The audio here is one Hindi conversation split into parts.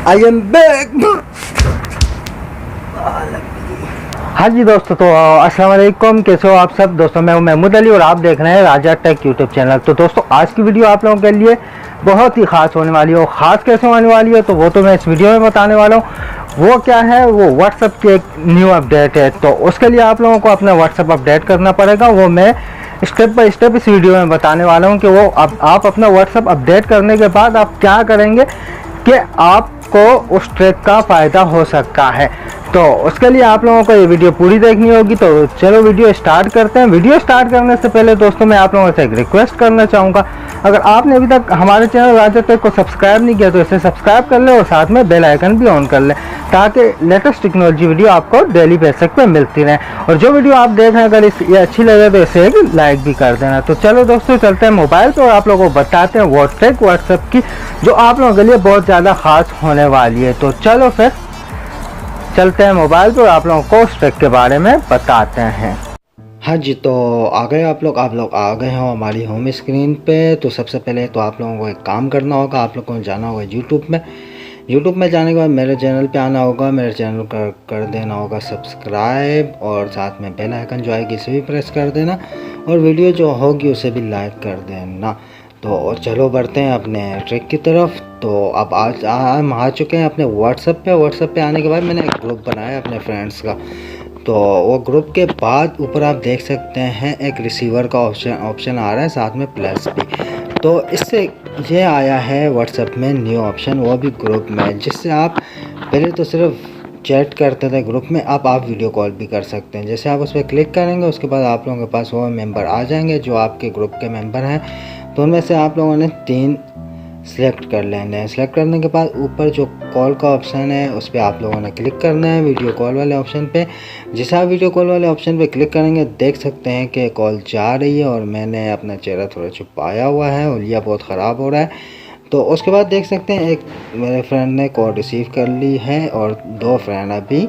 I am back. हाँ जी दोस्तों, तो अस्सलाम वालेकुम, कैसे हो आप सब दोस्तों। मैं हूं महमूद अली और आप देख रहे हैं राजा टेक यूट्यूब चैनल। तो दोस्तों आज की वीडियो आप लोगों के लिए बहुत ही ख़ास होने वाली है और ख़ास कैसे होने वाली है तो वो तो मैं इस वीडियो में बताने वाला हूँ। वो क्या है, वो व्हाट्सअप की एक न्यू अपडेट है। तो उसके लिए आप लोगों को अपना व्हाट्सअप अपडेट करना पड़ेगा। वो मैं स्टेप बाय स्टेप इस वीडियो में बताने वाला हूँ कि वो आप अपना व्हाट्सअप अपडेट करने के बाद आप क्या करेंगे कि आपको उस ट्रैक का फ़ायदा हो सकता है। तो उसके लिए आप लोगों को ये वीडियो पूरी देखनी होगी। तो चलो वीडियो स्टार्ट करते हैं। वीडियो स्टार्ट करने से पहले दोस्तों मैं आप लोगों से एक रिक्वेस्ट करना चाहूँगा, अगर आपने अभी तक हमारे चैनल राजा टेक को सब्सक्राइब नहीं किया तो इसे सब्सक्राइब कर ले और साथ में बेल आइकन भी ऑन कर ले, ताकि लेटेस्ट टेक्नोलॉजी वीडियो आपको डेली बेसिस पे मिलती रहे। और जो वीडियो आप देख रहे हैं अगर ये अच्छी लगे तो इसे एक लाइक भी कर देना। तो चलो दोस्तों चलते हैं मोबाइल पर और आप लोगों को बताते हैं वो ट्रैक व्हाट्सएप की जो आप लोगों के लिए बहुत ज़्यादा ख़ास होने वाली है। तो चलो फिर चलते हैं मोबाइल पर आप लोगों को उस ट्रैक के बारे में बताते हैं। हाँ जी, तो आ गए आप लोग आ गए हो हमारी होम स्क्रीन पे। तो सबसे पहले तो आप लोगों को एक काम करना होगा, आप लोगों को जाना होगा यूट्यूब में जाने के बाद मेरे चैनल पे आना होगा। मेरे चैनल कर देना होगा सब्सक्राइब और साथ में बेल आइकन जो आएगी इसे भी प्रेस कर देना और वीडियो जो होगी उसे भी लाइक कर देना। तो चलो बढ़ते हैं अपने ट्रिक की तरफ। तो अब आज हम आ चुके हैं अपने व्हाट्सएप पे आने के बाद मैंने एक ग्रुप बनाया अपने फ्रेंड्स का। तो वो ग्रुप के बाद ऊपर आप देख सकते हैं एक रिसीवर का ऑप्शन आ रहा है, साथ में प्लस भी। तो इससे ये आया है व्हाट्सएप में न्यू ऑप्शन, वो भी ग्रुप में, जिससे आप पहले तो सिर्फ चैट करते थे ग्रुप में, अब आप वीडियो कॉल भी कर सकते हैं। जैसे आप उस पर क्लिक करेंगे उसके बाद आप लोगों के पास वो मेंबर आ जाएंगे जो आपके ग्रुप के मेंबर हैं। तो उनमें से आप लोगों ने 3 सिलेक्ट कर लेने हैं। सिलेक्ट करने के बाद ऊपर जो कॉल का ऑप्शन है उस पर आप लोगों ने क्लिक करना है, वीडियो कॉल वाले ऑप्शन पे। जैसे आप वीडियो कॉल वाले ऑप्शन पे क्लिक करेंगे देख सकते हैं कि कॉल जा रही है और मैंने अपना चेहरा थोड़ा छुपाया हुआ है और यह बहुत ख़राब हो रहा है। तो उसके बाद देख सकते हैं एक मेरे फ्रेंड ने कॉल रिसीव कर ली है और 2 फ्रेंड अभी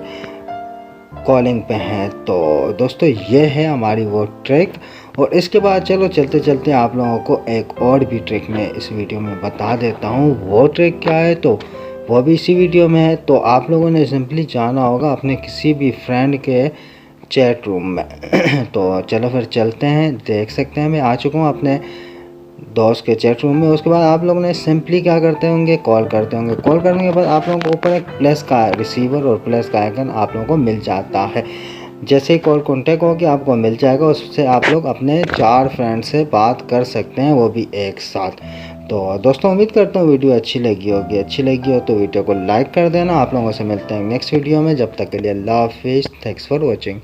कॉलिंग पे हैं। तो दोस्तों ये है हमारी वो ट्रिक। और इसके बाद चलो चलते चलते आप लोगों को एक और भी ट्रिक मैं इस वीडियो में बता देता हूँ। वो ट्रिक क्या है तो वो भी इसी वीडियो में है। तो आप लोगों ने सिंपली जाना होगा अपने किसी भी फ्रेंड के चैट रूम में। तो चलो फिर चलते हैं। देख सकते हैं मैं आ चुका हूँ अपने दोस्त के चैट रूम में। उसके बाद आप लोगों ने सिंपली क्या करते होंगे, कॉल करते होंगे। कॉल करने के बाद आप लोगों को ऊपर एक प्लस का रिसीवर और प्लस का आइकन आप लोगों को मिल जाता है। जैसे ही कॉल कॉन्टेक्ट होगी आपको मिल जाएगा, उससे आप लोग अपने 4 फ्रेंड से बात कर सकते हैं, वो भी एक साथ। तो दोस्तों उम्मीद करता हूँ वीडियो अच्छी लगी हो तो वीडियो को लाइक कर देना। आप लोगों से मिलते हैं नेक्स्ट वीडियो में, जब तक के लिए अल्लाह हाफिज़। Thanks for watching.